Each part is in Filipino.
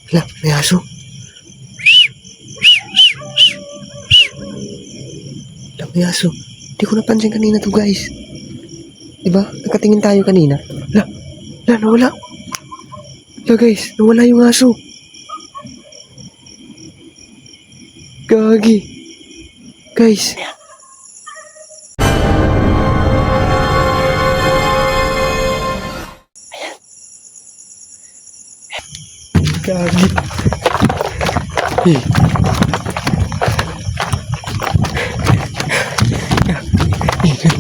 Hala, may aso. Hala, may aso. Hindi ko napansin kanina to guys. Diba? Nakatingin tayo kanina. Hala, hala, nawala. Hala guys, nawala yung aso. Gagi. Guys. Gagi.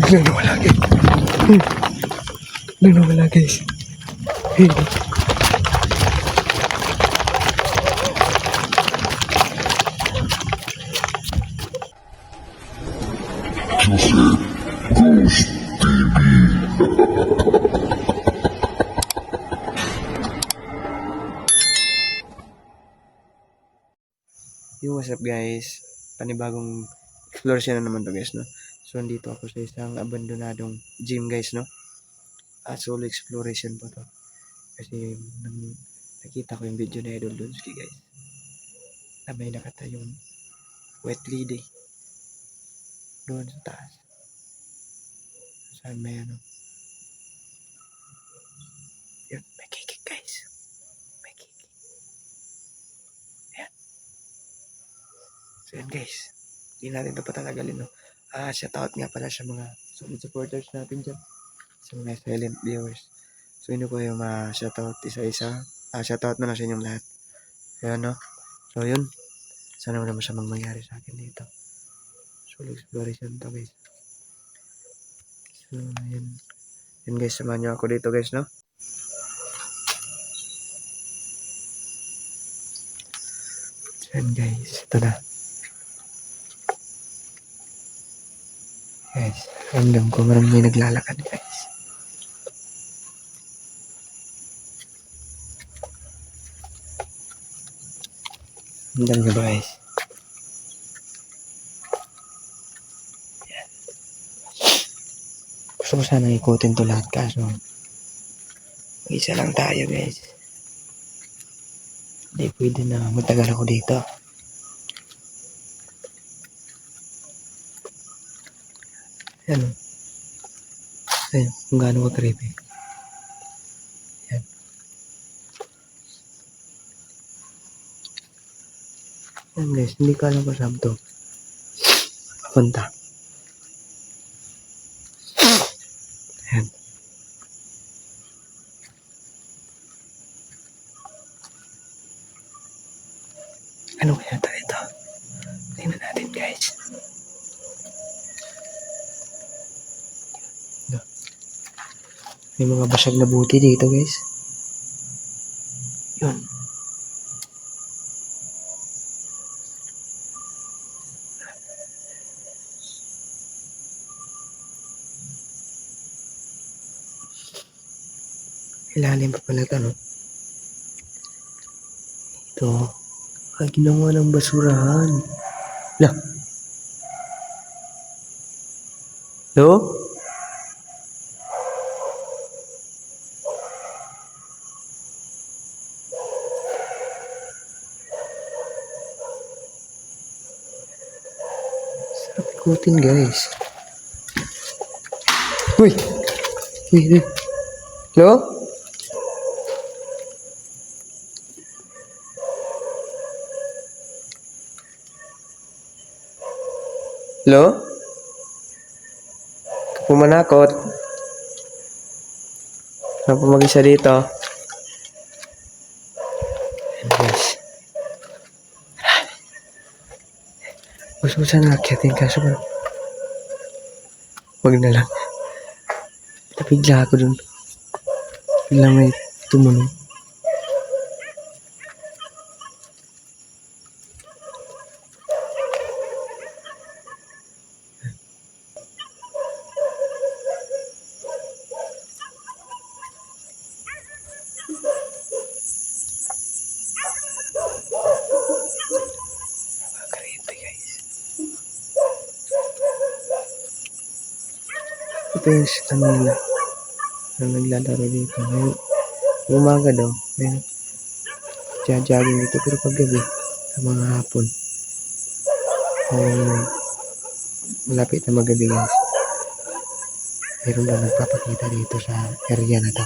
Nawala guys. Nawala guys. Yung what's up guys, panibagong exploration na naman to guys, no? So nandito ako sa isang abandonadong gym guys, no? Solo exploration po to. Kasi nakita ko yung video na Idol Donsky guys, na may nakatayong wet lady doon sa taas. Saan may ano? Yun, may kikik guys. May kikik. Ayan. So yun guys, hindi natin ito patatagalin, no? Shoutout nga pala sa mga solid supporters natin dyan, sa mga silent viewers. So yun ko yung shoutout isa-isa. Shoutout na lang sa inyong lahat. Ayan, no? So yun, sana wala masamang mangyari sa akin dito. Solo exploration to guys. So yun. Yun guys, samahan nyo ako dito guys, no? So yun guys, ito na. Guys, ramdam ko marang may naglalakad guys. Ramdam nyo ba guys? Yan. Gusto ko sana ikutin to lahat kaso isa lang tayo guys. Hindi pwede na matagal ako dito. Yan. Ayun, kung gaano ka creepy. Yan. Yan guys, hindi ko alam kung saan to papunta. Yan. Ano kaya ito? Tingnan natin guys. May mga basag na buti dito guys. Yun. Ilalim pa pala ito, no? Ito. Ginawa ng basurahan. Lah. Hello? Ikutin guys. Uy! Uy! Hello? Hello? Pumanakot. Saan po mag-isa dito? Ayan guys. Gusto ko sana akyatin kaso ba? Huwag na lang. Napigla ako dun. Biglang may tumunog. Ito yung kanila na naglalaro dito. May umaga daw. May nagja-jogging dito. Pero paggabi, sa mga hapon, kung malapit na magabi guys, meron na nagpapakita dito sa area na to.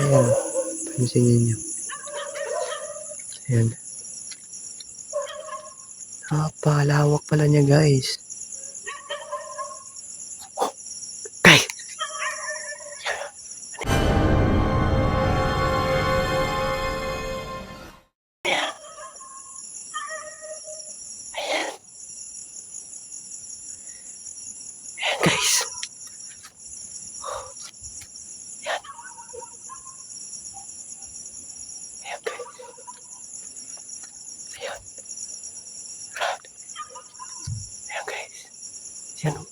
Ayan, pansinin nyo. Ayan. Napalawak pala niya guys. Guys! Ayan guys. Ayan. Ayan guys. Ayan. Ayan guys. Ayan o.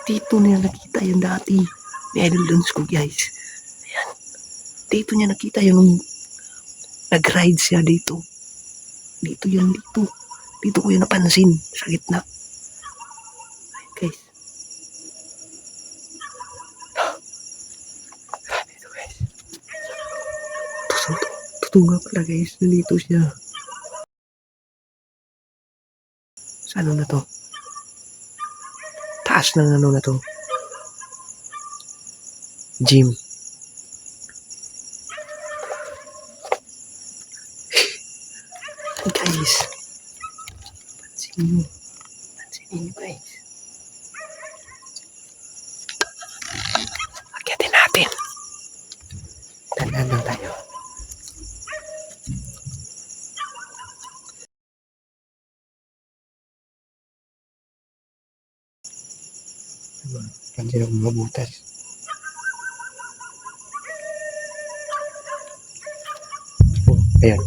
Dito niya nakita yung dati. Ni Idol Dons ko guys. Ayan. Dito niya nakita yung nag-ride siya dito. Dito yun dito. Dito ko yun napansin. Sa gitna. Ayan guys. Dito guys. Totoo nga pala guys. Nandito siya. Sa ano na to? Taas ng ano na to? Gym. Guys. Pansinin nyo. Pansinin nyo guys. Akyatin natin. Tandaan lang tayo. Pansin ako mabutas. Oh, ayan.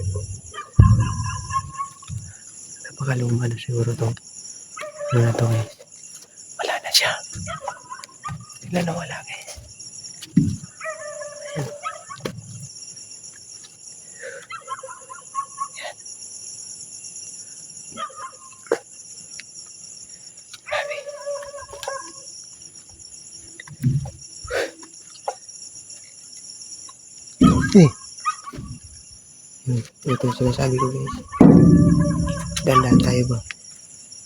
Napakaluma na siguro to. Ano na to guys? Wala na siya. Bigla na wala guys. Ayan. Ayan. Grabe. Ito yung sinasabi ko guys. Dandan tayo ba?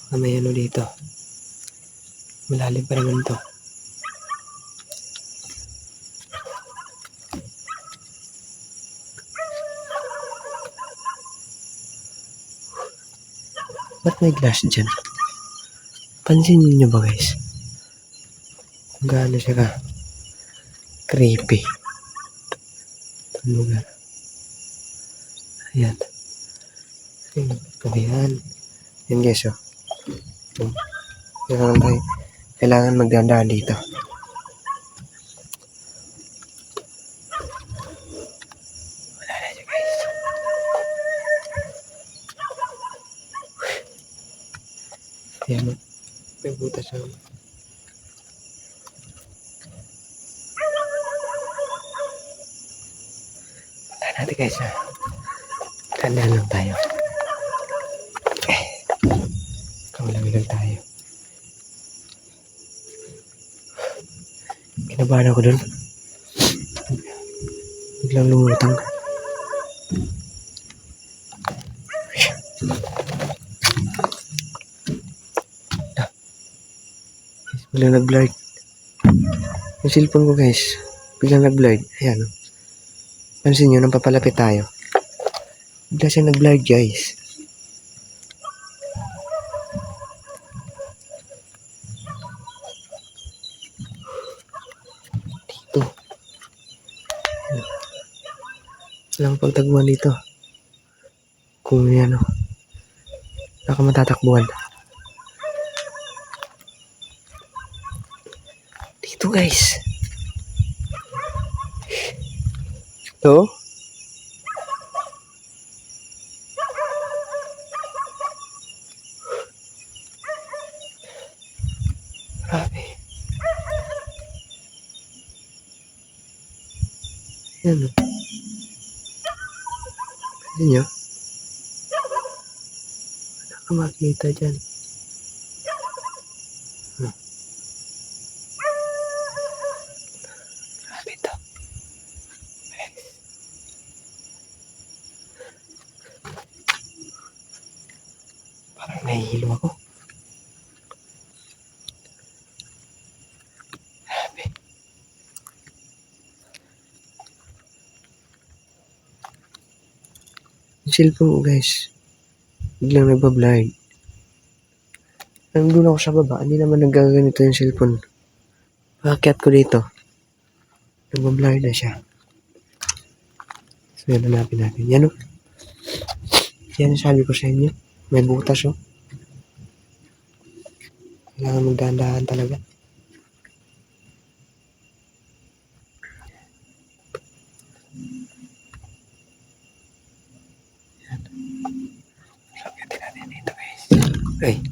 Baka may ano dito. Malalim pa naman to. Ba't may glass dyan? Pansinin nyo ba guys? Kung gaano siya ka creepy. Itong lugar. Ayan. Kabihan. Yan guys oh. Kailangan magdandaan dito. Wala na siya guys. Ayan oh. May butas oh. Wala natin guys ha. Tandaan lang tayo. Kawalang tayo. Kinabahan ako dun. Biglang lumutang. Biglang nag-blurred. Yung cellphone ko guys. Biglang nag-blurred. Ayan o. Pansin nyo, nang papalapit tayo. Bigla siya nag-blurred guys. Dito. Walang pagtagpuan dito. Kung yan o. Baka matatakbuhan. Dito guys. Ito. Grabe. Yan o. Pwede nyo? Wala ka makita dyan. Grabe ito. Nahihilo ako. Grabe. Yung cellphone ko guys, biglang nagbablurred. Nandun ako sa baba, hindi naman naggaganito yung cellphone. Pakakyat ko dito, nagbablurred na siya. So yan, hanapin natin. Yan o. Yan sabi ko sa inyo. May butas o. Kailangan magdahan-dahan talaga. Yan. Sabitin natin dito guys. Okay.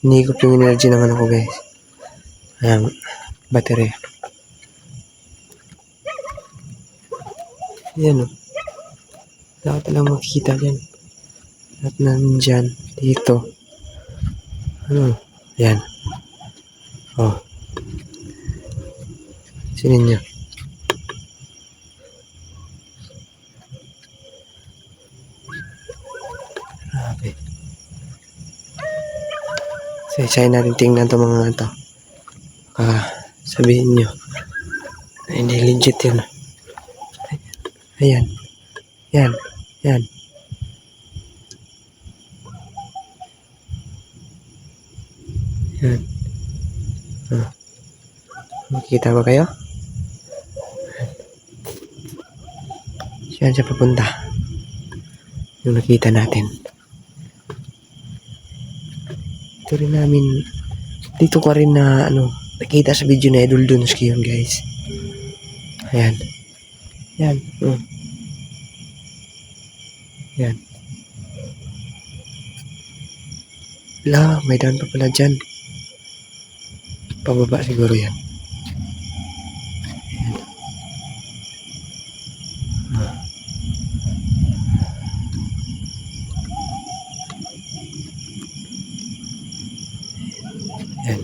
Hinihigop yung energy ng ano ko guys. Ayan, battery. Yan o. Wala ka talang makikita dyan. At nandyan, dito. Ano? Yan. Oh. Sinin nyo. Grabe. So, isayin natin tingnan ito mga ito. Sabihin nyo. Hindi legit yun. Ayan. Yan. Yan. Yan. Makikita ba kayo? Saan siya papunta? Yung nakita natin. Ito rin namin, dito ko rin na, nakita sa video na Idol Dunsky yun, guys. Ayan. Yan. Yan. Wala, may daan pa pala dyan. Pababa siguro yan. Yan.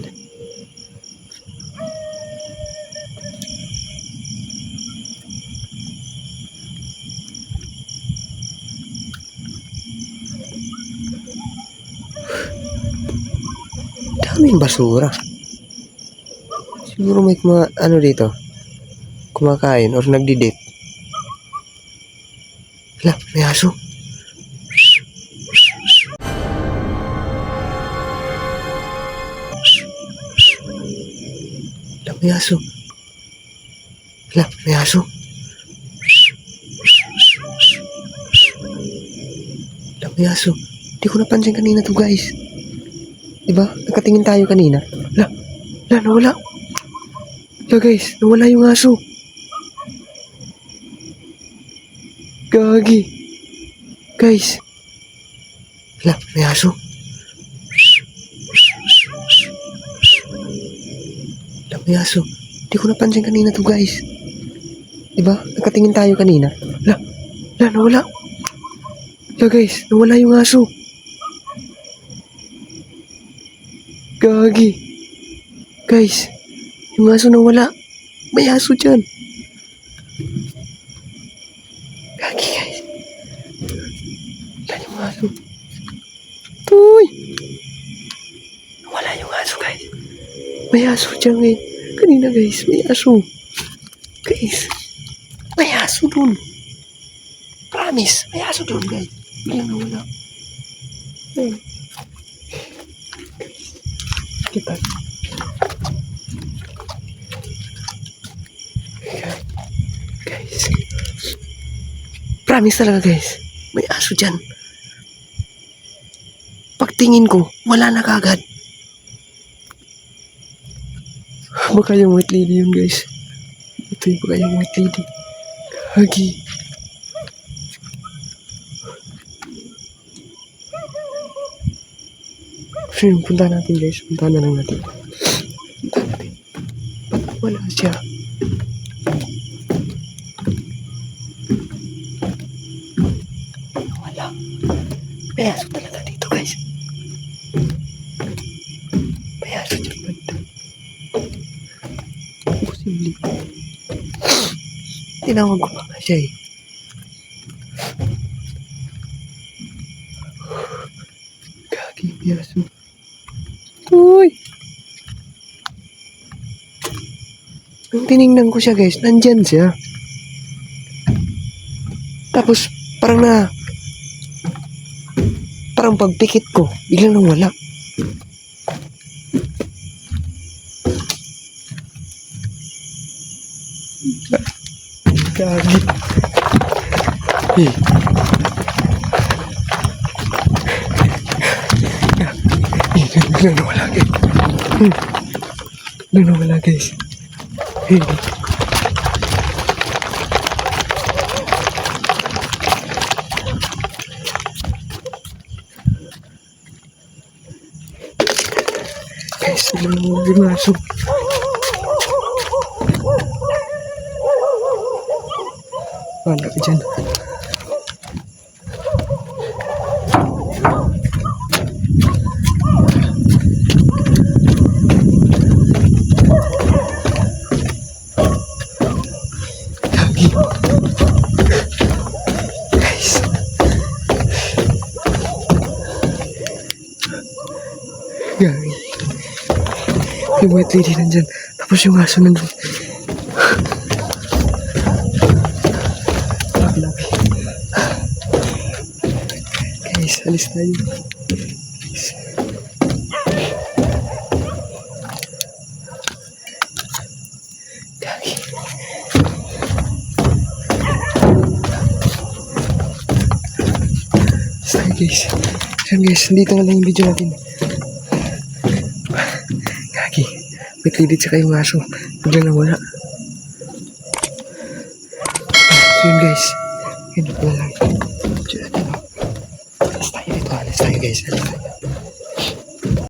Daming basura. Siguro may dito, kumakain or nagdi-date. Hala, may aso. Hala, may aso. Hala, may aso. Hala, may aso. Hindi ko napansin kanina to guys. Diba? Nakatingin tayo kanina. Hala, nawala. Hala guys, nawala yung aso. Gagi. Guys. Hala, may aso. Hala, may aso. Hindi ko napansin kanina to guys. Diba? Nakatingin tayo kanina. Hala, nawala. Hala guys, nawala yung aso. Gagi. Guys, yung aso nawala. May aso dyan. Gagi guys. Wala yung aso. Tuy! Wala yung aso guys. May aso dyan eh. Kanina guys, may aso. Guys, may aso dun. Promise, may aso dun guys. Biglang nawala. Kita. Guys. Promise talaga guys. May aso dyan. Pagtingin ko, wala na kagad. Baka yung white lady yun guys. Ito yung baka yung white lady. Hagi. Punta natin guys. Punta na lang natin. Punta natin. siya. Wala. May aso talaga dito, guys. May aso dyan banda. Posible. Tinawag ko pa nga siya eh. Gagi, may aso. Uy! Nung tinignan ko siya, guys, nandyan siya. Tapos, parang pagpikit ko, biglang nang wala. Gagi. Eh. Biglang nawala, guys. Biglang nawala, guys. Eh. Guys, biglang nawala yung aso. Wala ka dyan. Gagi. Guys. Gagi. Yung white lady nandyan. Tapos yung aso nandyan. Guys, alis tayo. Guys. Gagi. Sorry guys. Yan guys, dito na lang yung video natin. Gagi. May credit sa kayong aso. Bigla na wala. So yun guys. Yun na lang. Video natin. Alis tayo dito. Alis tayo guys. Alis tayo.